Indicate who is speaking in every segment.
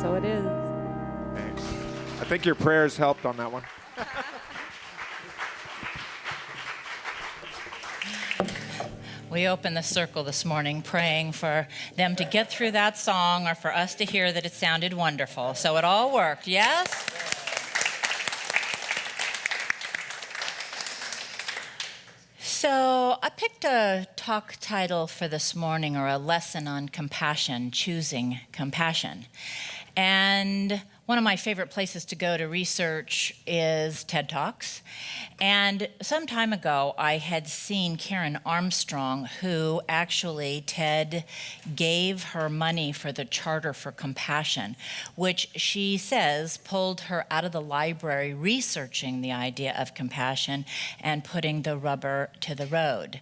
Speaker 1: So it is.
Speaker 2: Thanks. I think your prayers helped on that one.
Speaker 3: We opened the circle this morning praying for them to get through that song or for us to hear that it sounded wonderful. So it all worked, yes? So I picked a talk title for this morning, or a lesson on compassion, choosing compassion. And one of my favorite places to go to research is TED Talks. And some time ago, I had seen Karen Armstrong, who actually TED gave her money for the Charter for Compassion, which she says pulled her out of the library researching the idea of compassion and putting the rubber to the road.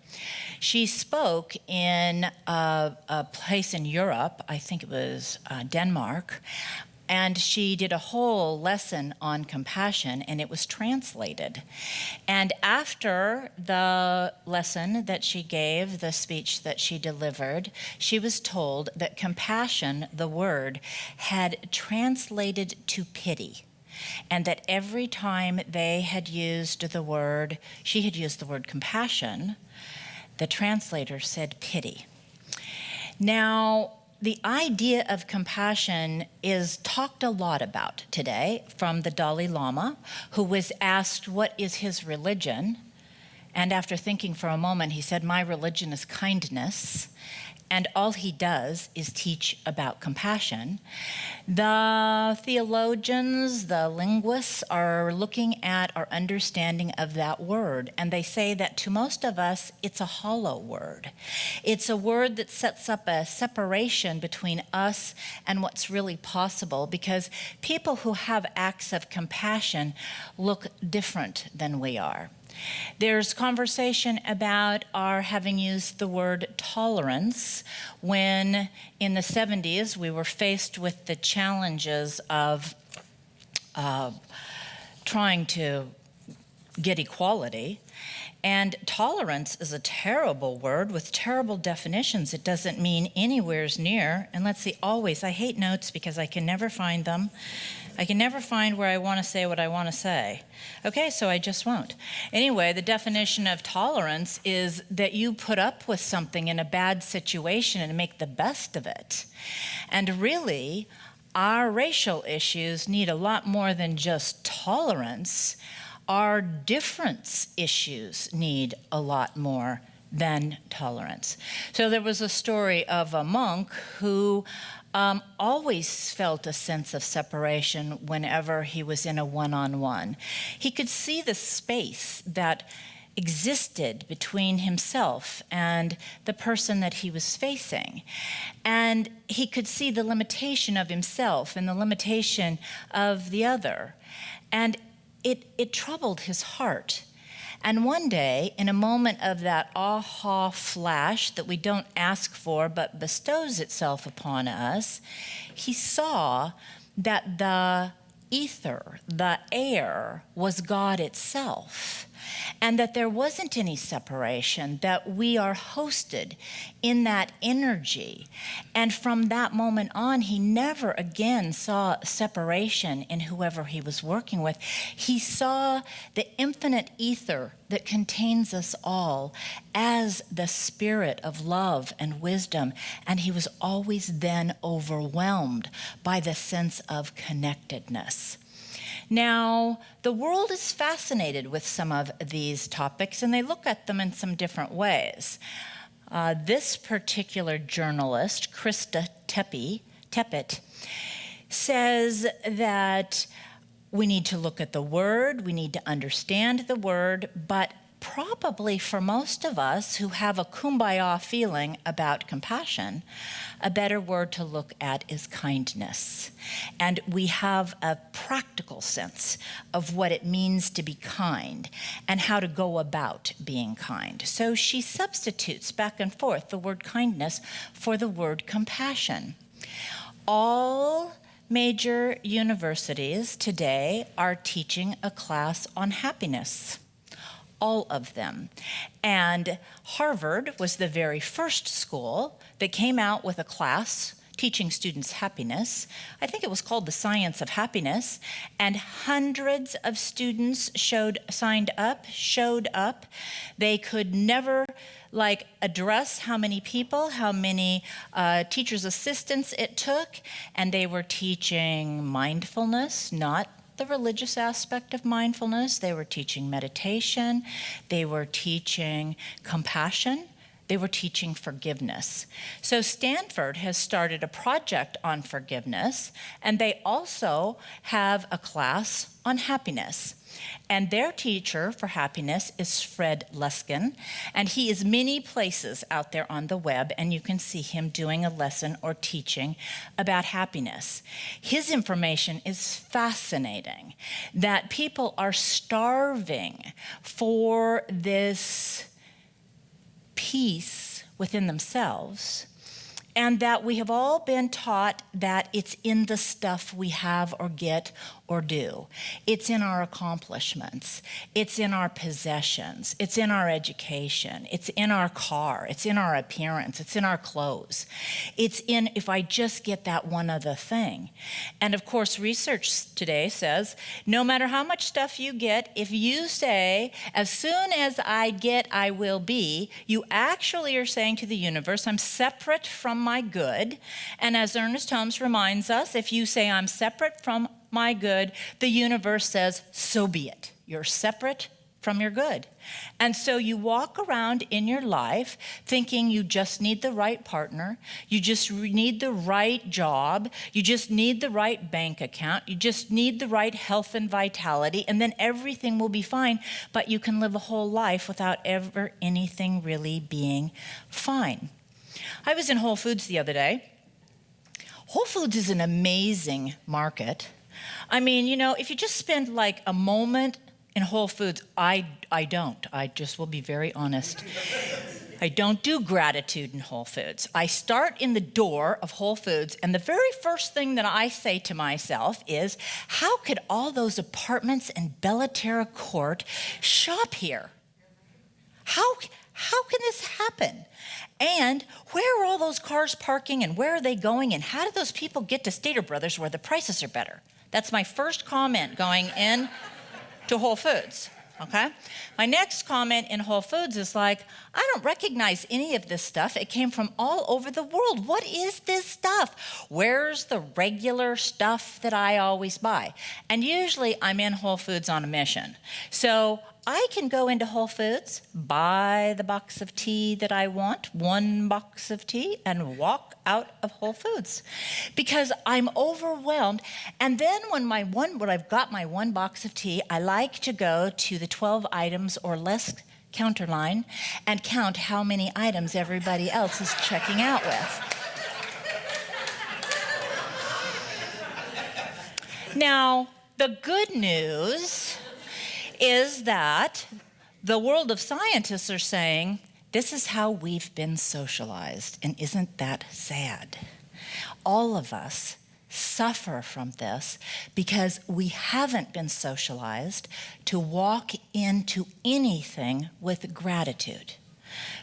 Speaker 3: She spoke in a place in Europe, I think it was Denmark, and she did a whole lesson on compassion, and it was translated. And after the lesson that she gave, the speech that she delivered, she was told that compassion, the word, had translated to pity. And that every time they had used the word, she had used the word compassion, the translator said pity. Now, the idea of compassion is talked a lot about today from the Dalai Lama, who was asked what is his religion. And after thinking for a moment, he said, "My religion is kindness." And all he does is teach about compassion. The theologians, the linguists are looking at our understanding of that word, and they say that to most of us, it's a hollow word. It's a word that sets up a separation between us and what's really possible, because people who have acts of compassion look different than we are. There's conversation about our having used the word tolerance when in the 70s we were faced with the challenges of trying to get equality. And tolerance is a terrible word with terrible definitions. It doesn't mean anywheres near, and let's see, always. I hate notes because I can never find them. I can never find where I want to say what I want to say. Okay, so I just won't. Anyway, the definition of tolerance is that you put up with something in a bad situation and make the best of it. And really, our racial issues need a lot more than just tolerance. Our difference issues need a lot more than tolerance. So there was a story of a monk who always felt a sense of separation whenever he was in a one-on-one. He could see the space that existed between himself and the person that he was facing. And he could see the limitation of himself and the limitation of the other. And it troubled his heart. And one day, in a moment of that aha flash that we don't ask for but bestows itself upon us, he saw that the ether, the air, was God itself, and that there wasn't any separation, that we are hosted in that energy. And from that moment on, he never again saw separation in whoever he was working with. He saw the infinite ether that contains us all as the spirit of love and wisdom, and he was always then overwhelmed by the sense of connectedness. Now, the world is fascinated with some of these topics, and they look at them in some different ways. This particular journalist, Krista Tippett, says that we need to look at the word, we need to understand the word, but probably for most of us who have a kumbaya feeling about compassion, a better word to look at is kindness. And we have a practical sense of what it means to be kind and how to go about being kind. So she substitutes back and forth the word kindness for the word compassion. All major universities today are teaching a class on happiness. All of them. And Harvard was the very first school that came out with a class teaching students happiness. I think it was called The Science of Happiness, and hundreds of students showed up. They could never address how many people, how many teachers' assistants it took, and they were teaching mindfulness, not the religious aspect of mindfulness. They were teaching meditation. They were teaching compassion. They were teaching forgiveness. So Stanford has started a project on forgiveness, and they also have a class on happiness. And their teacher for happiness is Fred Luskin, and he is many places out there on the web, and you can see him doing a lesson or teaching about happiness. His information is fascinating, that people are starving for this peace within themselves, and that we have all been taught that it's in the stuff we have or get or do. It's in our accomplishments. It's in our possessions. It's in our education. It's in our car. It's in our appearance. It's in our clothes. It's in if I just get that one other thing. And of course, research today says no matter how much stuff you get, if you say, as soon as I get, I will be, you actually are saying to the universe, I'm separate from my good. And as Ernest Holmes reminds us, if you say I'm separate from my good, the universe says, so be it. You're separate from your good. And so you walk around in your life thinking you just need the right partner, you just need the right job, you just need the right bank account, you just need the right health and vitality, and then everything will be fine, but you can live a whole life without ever anything really being fine. I was in Whole Foods the other day. Whole Foods is an amazing market. I mean, if you just spend a moment in Whole Foods, I just will be very honest. I don't do gratitude in Whole Foods. I start in the door of Whole Foods, and the very first thing that I say to myself is, how could all those apartments in Bellaterra Court shop here? How can this happen? And where are all those cars parking, and where are they going, and how do those people get to Stater Brothers where the prices are better? That's my first comment going in to Whole Foods, okay? My next comment in Whole Foods is I don't recognize any of this stuff. It came from all over the world. What is this stuff? Where's the regular stuff that I always buy? And usually I'm in Whole Foods on a mission. So I can go into Whole Foods, buy the box of tea that I want, one box of tea, and walk out of Whole Foods because I'm overwhelmed. And then when I've got my one box of tea, I like to go to the 12 items or less counter line and count how many items everybody else is checking out with. Now, the good news is that the world of scientists are saying, this is how we've been socialized, and isn't that sad? All of us suffer from this because we haven't been socialized to walk into anything with gratitude.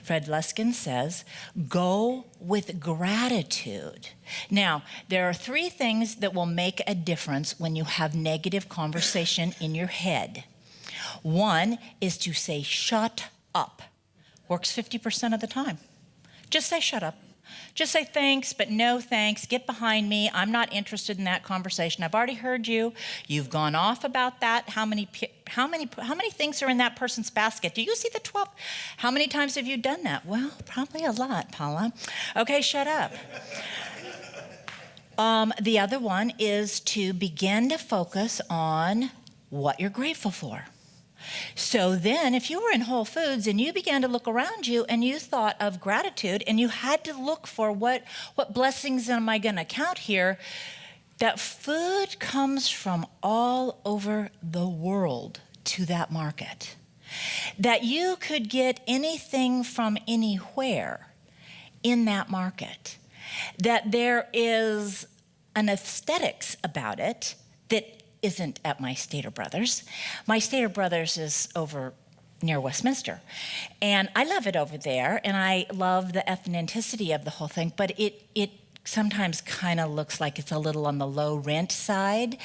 Speaker 3: Fred Luskin says, go with gratitude. Now, there are 3 things that will make a difference when you have negative conversation in your head. One is to say, shut up. Works 50% of the time. Just say, shut up. Just say thanks, but no thanks. Get behind me. I'm not interested in that conversation. I've already heard you. You've gone off about that. How many things are in that person's basket? Do you see the 12? How many times have you done that? Well, probably a lot, Paula. Okay, shut up. The other one is to begin to focus on what you're grateful for. So then if you were in Whole Foods and you began to look around you and you thought of gratitude and you had to look for what blessings am I going to count here, that food comes from all over the world to that market. That you could get anything from anywhere in that market. That there is an aesthetics about it that isn't at my Stater Brothers. My Stater Brothers is over near Westminster. And I love it over there, and I love the ethnicity of the whole thing, but it sometimes kind of looks like it's a little on the low rent side,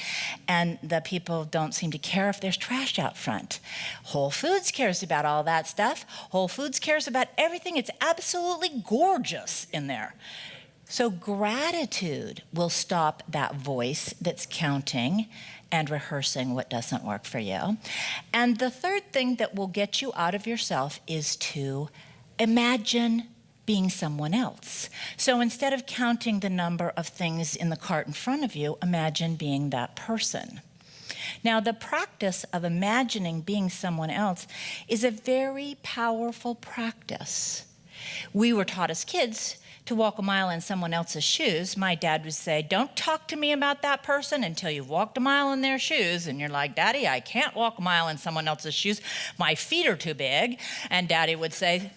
Speaker 3: and the people don't seem to care if there's trash out front. Whole Foods cares about all that stuff. Whole Foods cares about everything. It's absolutely gorgeous in there. So gratitude will stop that voice that's counting and rehearsing what doesn't work for you. And the third thing that will get you out of yourself is to imagine being someone else. So instead of counting the number of things in the cart in front of you, imagine being that person. Now, the practice of imagining being someone else is a very powerful practice. We were taught as kids to walk a mile in someone else's shoes. My dad would say, don't talk to me about that person until you've walked a mile in their shoes. And you're like, Daddy, I can't walk a mile in someone else's shoes. My feet are too big. And Daddy would say,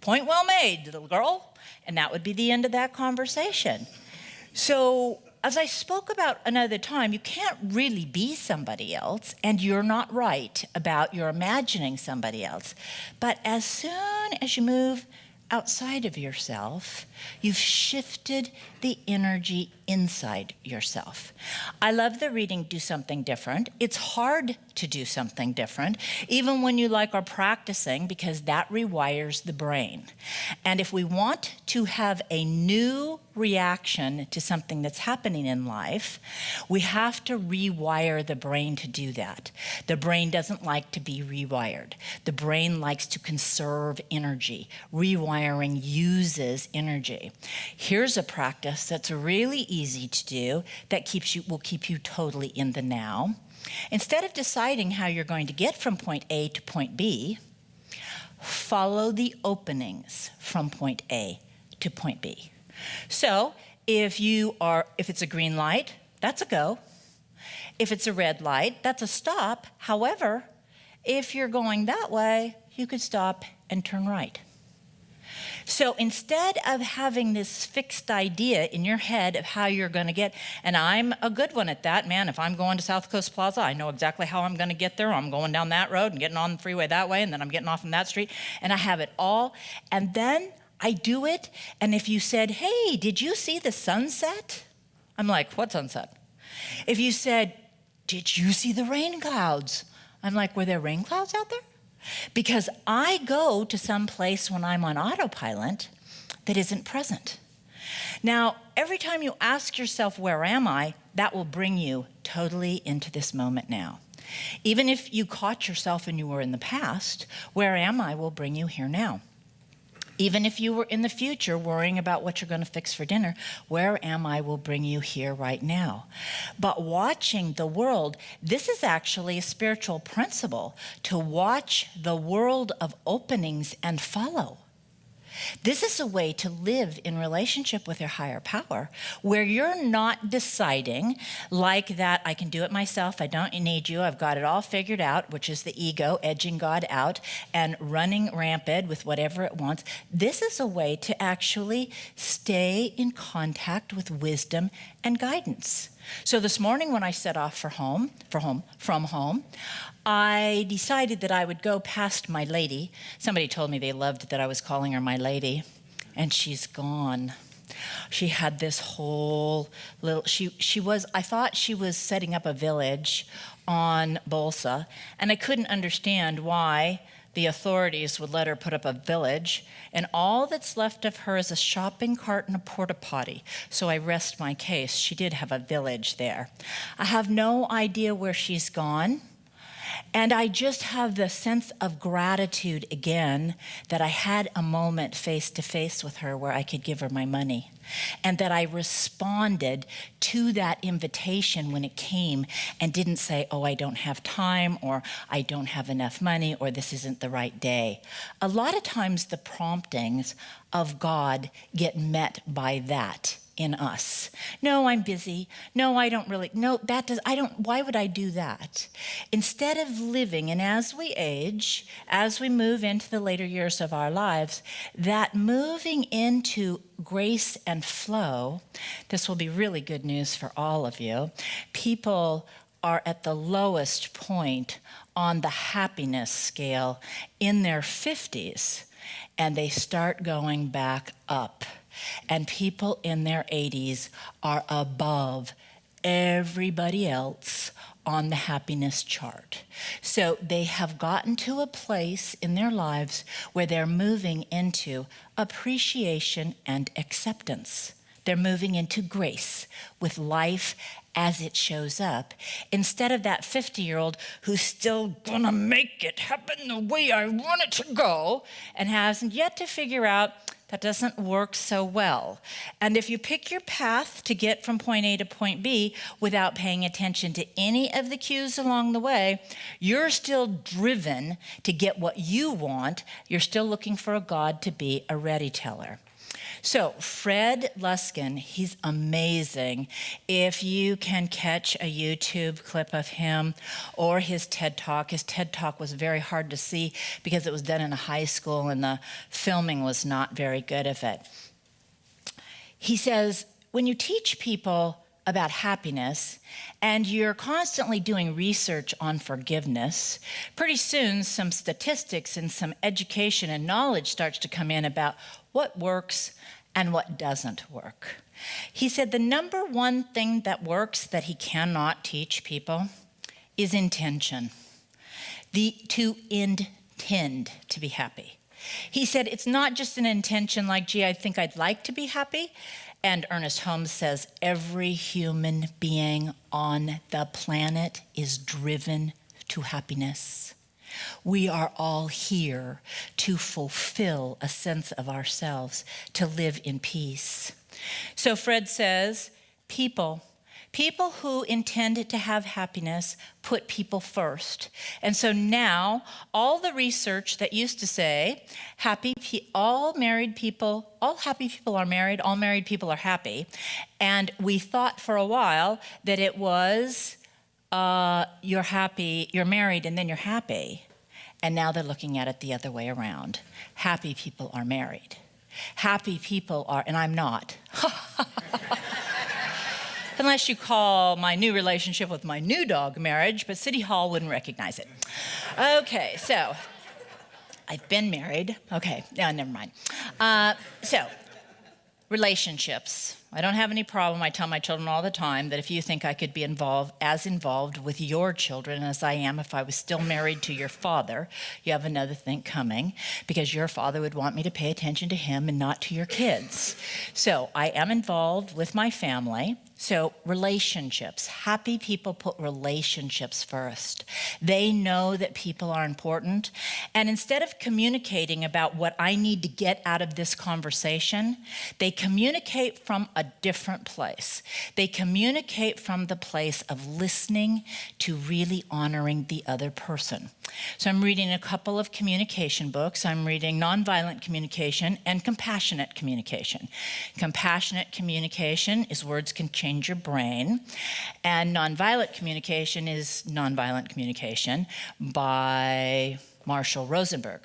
Speaker 3: point well made, little girl. And that would be the end of that conversation. So as I spoke about another time, you can't really be somebody else, and you're not right about your imagining somebody else. But as soon as you move outside of yourself, you've shifted the energy inside yourself. I love the reading Do Something Different. It's hard to do something different, even when you are practicing, because that rewires the brain. And if we want to have a new reaction to something that's happening in life, we have to rewire the brain to do that. The brain doesn't like to be rewired. The brain likes to conserve energy. Rewiring uses energy. Here's a practice that's really easy to do that will keep you totally in the now. Instead of deciding how you're going to get from point A to point B, follow the openings from point A to point B. So if it's a green light, that's a go. If it's a red light, that's a stop. However, if you're going that way, you could stop and turn right. So instead of having this fixed idea in your head of how you're going to get, and I'm a good one at that, man. If I'm going to South Coast Plaza, I know exactly how I'm going to get there. I'm going down that road and getting on the freeway that way, and then I'm getting off on that street, and I have it all. And then I do it, and if you said, hey, did you see the sunset? I'm like, what sunset? If you said, did you see the rain clouds? I'm like, were there rain clouds out there? Because I go to some place when I'm on autopilot that isn't present. Now, every time you ask yourself, where am I? That will bring you totally into this moment now. Even if you caught yourself and you were in the past, where am I will bring you here now. Even if you were in the future worrying about what you're going to fix for dinner, where am I will bring you here right now. But watching the world, this is actually a spiritual principle, to watch the world of openings and follow. This is a way to live in relationship with your higher power, where you're not deciding like that, I can do it myself, I don't need you, I've got it all figured out, which is the ego edging God out and running rampant with whatever it wants. This is a way to actually stay in contact with wisdom and guidance. So this morning when I set off from home, I decided that I would go past my lady. Somebody told me they loved that I was calling her my lady, and she's gone. She had this whole little, I thought she was setting up a village on Bolsa, and I couldn't understand why the authorities would let her put up a village, and all that's left of her is a shopping cart and a porta potty. So I rest my case. She did have a village there. I have no idea where she's gone. And I just have the sense of gratitude again that I had a moment face to face with her where I could give her my money, and that I responded to that invitation when it came and didn't say, oh, I don't have time, or I don't have enough money, or this isn't the right day. A lot of times the promptings of God get met by that in us. No, I'm busy. No, I don't really. No, why would I do that? Instead of living, and as we age, as we move into the later years of our lives, that moving into grace and flow, this will be really good news for all of you. People are at the lowest point on the happiness scale in their 50s, and they start going back up. and people in their 80s are above everybody else on the happiness chart. So they have gotten to a place in their lives where they're moving into appreciation and acceptance. They're moving into grace with life as it shows up, instead of that 50-year-old who's still gonna make it happen the way I want it to go and hasn't yet to figure out that doesn't work so well. And if you pick your path to get from point A to point B without paying attention to any of the cues along the way, you're still driven to get what you want. You're still looking for a God to be a ready teller. So Fred Luskin, he's amazing. If you can catch a YouTube clip of him or his TED Talk was very hard to see because it was done in a high school and the filming was not very good of it. He says, when you teach people about happiness and you're constantly doing research on forgiveness, pretty soon some statistics and some education and knowledge starts to come in about what works and what doesn't work. He said the number one thing that works that he cannot teach people is intention. To intend to be happy. He said it's not just an intention like, gee, I think I'd like to be happy. And Ernest Holmes says every human being on the planet is driven to happiness. We are all here to fulfill a sense of ourselves, to live in peace. So Fred says, people who intend to have happiness put people first. And so now, all the research that used to say, all happy people are married, all married people are happy. And we thought for a while that it was, you're married and then you're happy. And now they're looking at it the other way around. Happy people are married. Happy people are, and I'm not. Unless you call my new relationship with my new dog marriage, but City Hall wouldn't recognize it. Okay, so I've been married. Okay, no, never mind. So, relationships. I don't have any problem. I tell my children all the time that if you think I could be involved with your children as I am if I was still married to your father, you have another thing coming, because your father would want me to pay attention to him and not to your kids. So I am involved with my family. So relationships, happy people put relationships first. They know that people are important. And instead of communicating about what I need to get out of this conversation, they communicate from a different place. They communicate from the place of listening to really honoring the other person. So I'm reading a couple of communication books. I'm reading Nonviolent Communication and Compassionate Communication. Compassionate communication is words can change your brain, and nonviolent communication is Nonviolent Communication by Marshall Rosenberg.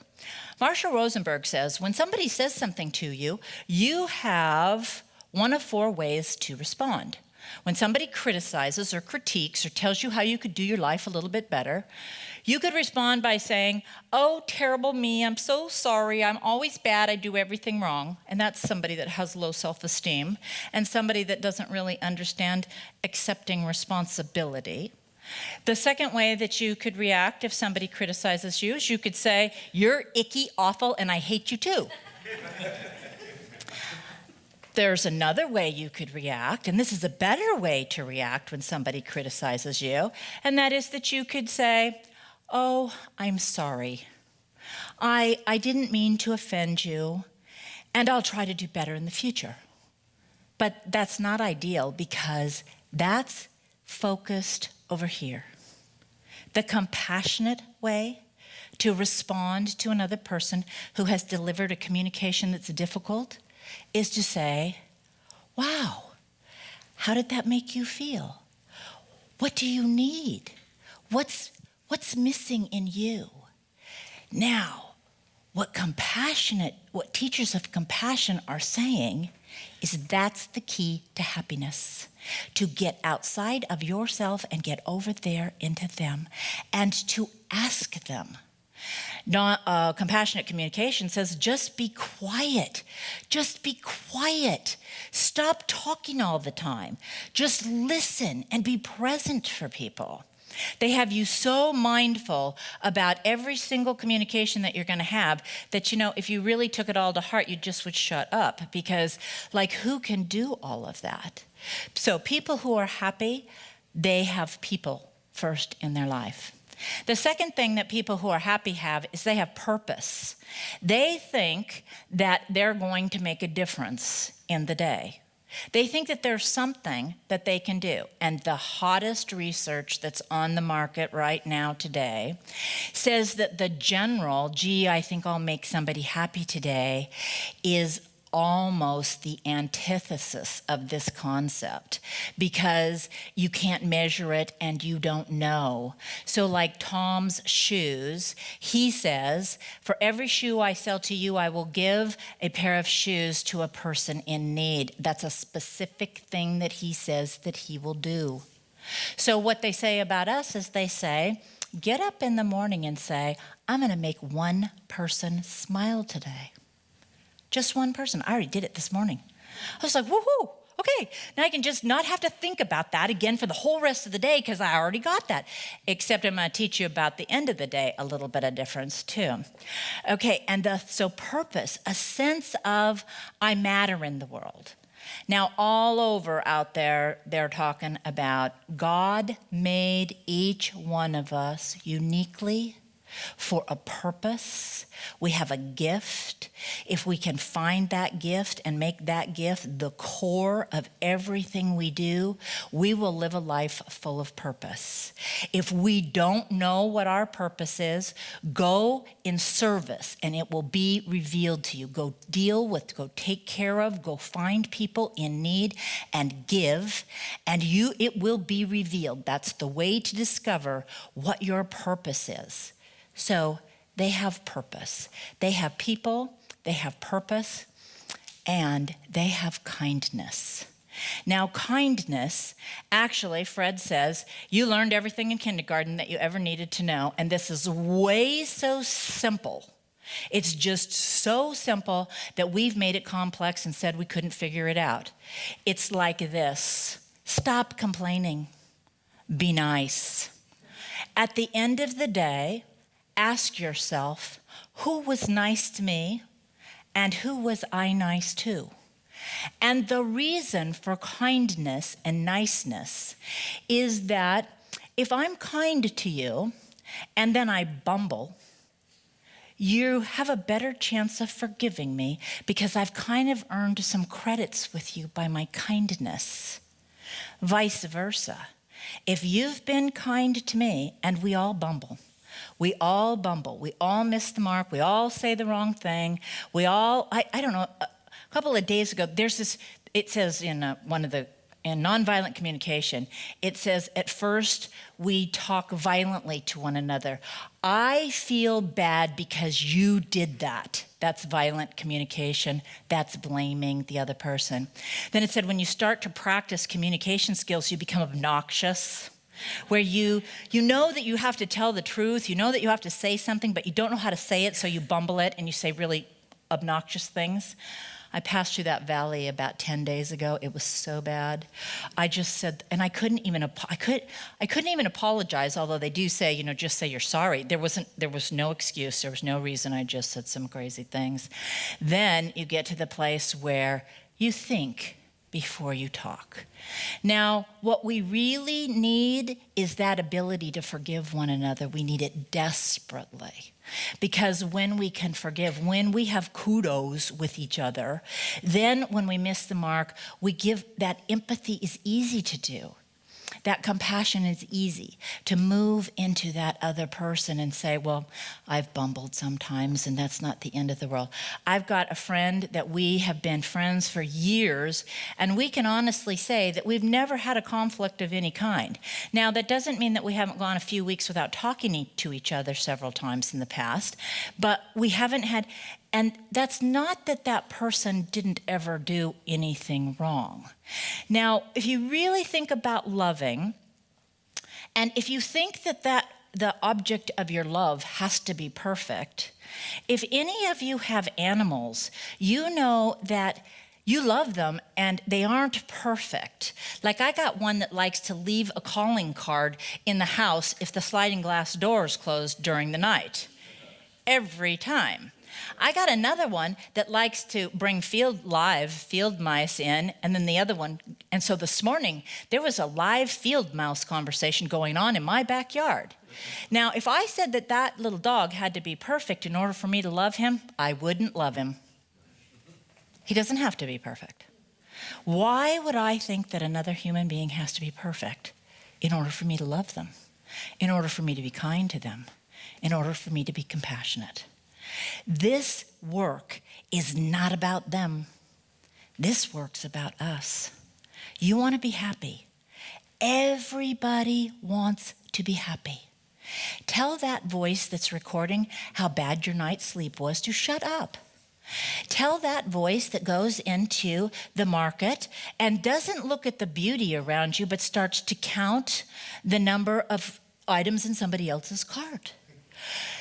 Speaker 3: Marshall Rosenberg says, when somebody says something to you, you have one of four ways to respond. When somebody criticizes or critiques or tells you how you could do your life a little bit better, you could respond by saying, oh, terrible me, I'm so sorry, I'm always bad, I do everything wrong. And that's somebody that has low self-esteem and somebody that doesn't really understand accepting responsibility. The second way that you could react if somebody criticizes you is you could say, you're icky, awful, and I hate you too. There's another way you could react, and this is a better way to react when somebody criticizes you, and that is that you could say, oh, I'm sorry. I didn't mean to offend you, and I'll try to do better in the future. But that's not ideal because that's focused over here. The compassionate way to respond to another person who has delivered a communication that's difficult is to say, wow, how did that make you feel? What do you need? What's missing in you? Now, what teachers of compassion are saying is that's the key to happiness, to get outside of yourself and get over there into them, and to ask them Compassionate communication says, just be quiet. Just be quiet. Stop talking all the time. Just listen and be present for people. They have you so mindful about every single communication that you're going to have that, if you really took it all to heart, you just would shut up, because, who can do all of that? So people who are happy, they have people first in their life. The second thing that people who are happy have is they have purpose. They think that they're going to make a difference in the day. They think that there's something that they can do. And the hottest research that's on the market right now today says that the general, I think I'll make somebody happy today, is almost the antithesis of this concept, because you can't measure it and you don't know. So like Tom's shoes, he says, for every shoe I sell to you, I will give a pair of shoes to a person in need. That's a specific thing that he says that he will do. So what they say about us is they say, get up in the morning and say, I'm going to make one person smile today. Just one person. I already did it this morning. I was like, woohoo, okay. Now I can just not have to think about that again for the whole rest of the day, because I already got that. Except I'm going to teach you about the end of the day, a little bit of difference too. Okay, and so purpose, a sense of I matter in the world. Now, all over out there, they're talking about God made each one of us uniquely for a purpose. We have a gift. If we can find that gift and make that gift the core of everything we do, we will live a life full of purpose. If we don't know what our purpose is, go in service and it will be revealed to you. Go take care of, go find people in need and give, and it will be revealed. That's the way to discover what your purpose is. So they have purpose. They have people, they have purpose, and they have kindness. Now, kindness, actually, Fred says, you learned everything in kindergarten that you ever needed to know, and this is way so simple. It's just so simple that we've made it complex and said we couldn't figure it out. It's like this: stop complaining. Be nice. At the end of the day, ask yourself, who was nice to me and who was I nice to? And the reason for kindness and niceness is that if I'm kind to you and then I bumble, you have a better chance of forgiving me because I've kind of earned some credits with you by my kindness. Vice versa. If you've been kind to me, and we all bumble, we all miss the mark, we all say the wrong thing, I don't know, a couple of days ago, there's this, it says in nonviolent communication, it says, at first we talk violently to one another. I feel bad because you did that. That's violent communication. That's blaming the other person. Then it said, when you start to practice communication skills, you become obnoxious, where you know that you have to tell the truth, you know that you have to say something, but you don't know how to say it, so you bumble it and you say really obnoxious things. I passed through that valley about 10 days ago. It was so bad. I just said, and I couldn't even apologize, although they do say, just say you're sorry. There was no excuse. There was no reason. I just said some crazy things. Then you get to the place where you think before you talk. Now, what we really need is that ability to forgive one another. We need it desperately. Because when we can forgive, when we have kudos with each other, then when we miss the mark, that empathy is easy to do. That compassion is easy to move into that other person and say, well, I've bumbled sometimes and that's not the end of the world. I've got a friend that we have been friends for years, and we can honestly say that we've never had a conflict of any kind. Now, that doesn't mean that we haven't gone a few weeks without talking to each other several times in the past, but we haven't had, and that's not that person didn't ever do anything wrong. Now, if you really think about loving, and if you think that the object of your love has to be perfect. If any of you have animals, you know that you love them and they aren't perfect. Like I got one that likes to leave a calling card in the house if the sliding glass door is closed during the night. Every time. I got another one that likes to bring field mice in, and then the other one. And so this morning, there was a live field mouse conversation going on in my backyard. Now, if I said that that little dog had to be perfect in order for me to love him, I wouldn't love him. He doesn't have to be perfect. Why would I think that another human being has to be perfect in order for me to love them, in order for me to be kind to them, in order for me to be compassionate? This work is not about them. This work's about us. You want to be happy. Everybody wants to be happy. Tell that voice that's recording how bad your night's sleep was to shut up. Tell that voice that goes into the market and doesn't look at the beauty around you, but starts to count the number of items in somebody else's cart.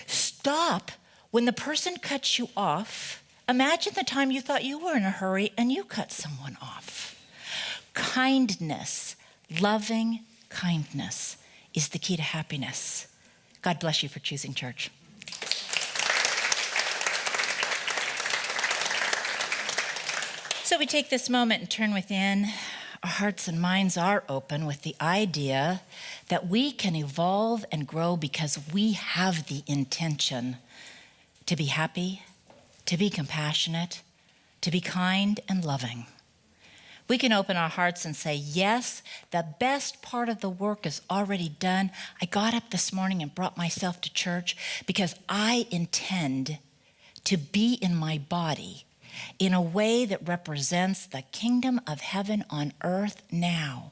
Speaker 3: Stop. When the person cuts you off, imagine the time you thought you were in a hurry and you cut someone off. Kindness, loving kindness is the key to happiness. God bless you for choosing church. So we take this moment and turn within. Our hearts and minds are open with the idea that we can evolve and grow because we have the intention to be happy, to be compassionate, to be kind and loving. We can open our hearts and say, yes, the best part of the work is already done. I got up this morning and brought myself to church because I intend to be in my body in a way that represents the kingdom of heaven on earth now.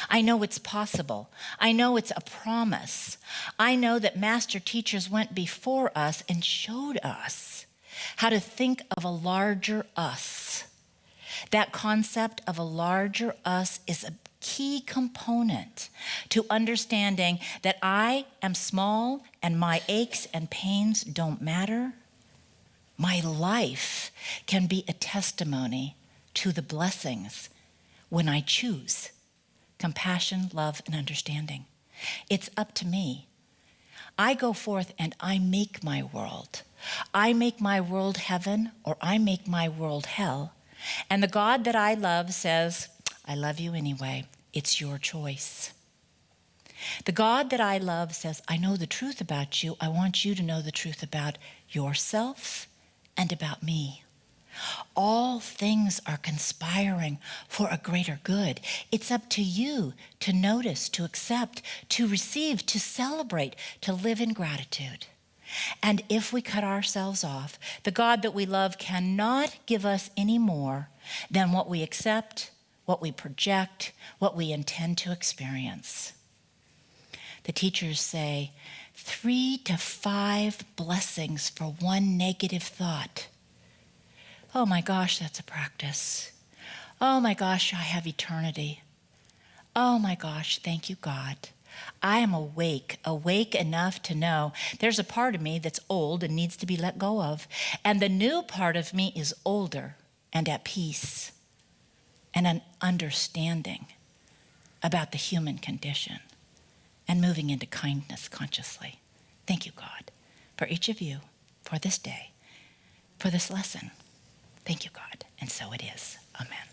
Speaker 3: I know it's possible. I know it's a promise. I know that master teachers went before us and showed us how to think of a larger us. That concept of a larger us is a key component to understanding that I am small and my aches and pains don't matter. My life can be a testimony to the blessings when I choose compassion, love, and understanding. It's up to me. I go forth and I make my world. I make my world heaven or I make my world hell. And the God that I love says, I love you anyway. It's your choice. The God that I love says, I know the truth about you. I want you to know the truth about yourself and about me. All things are conspiring for a greater good. It's up to you to notice, to accept, to receive, to celebrate, to live in gratitude. And if we cut ourselves off, the God that we love cannot give us any more than what we accept, what we project, what we intend to experience. The teachers say 3 to 5 blessings for one negative thought. Oh my gosh, that's a practice. Oh my gosh, I have eternity. Oh my gosh, thank you, God. I am awake enough to know there's a part of me that's old and needs to be let go of. And the new part of me is older and at peace and an understanding about the human condition and moving into kindness consciously. Thank you, God, for each of you, for this day, for this lesson. Thank you, God. And so it is. Amen.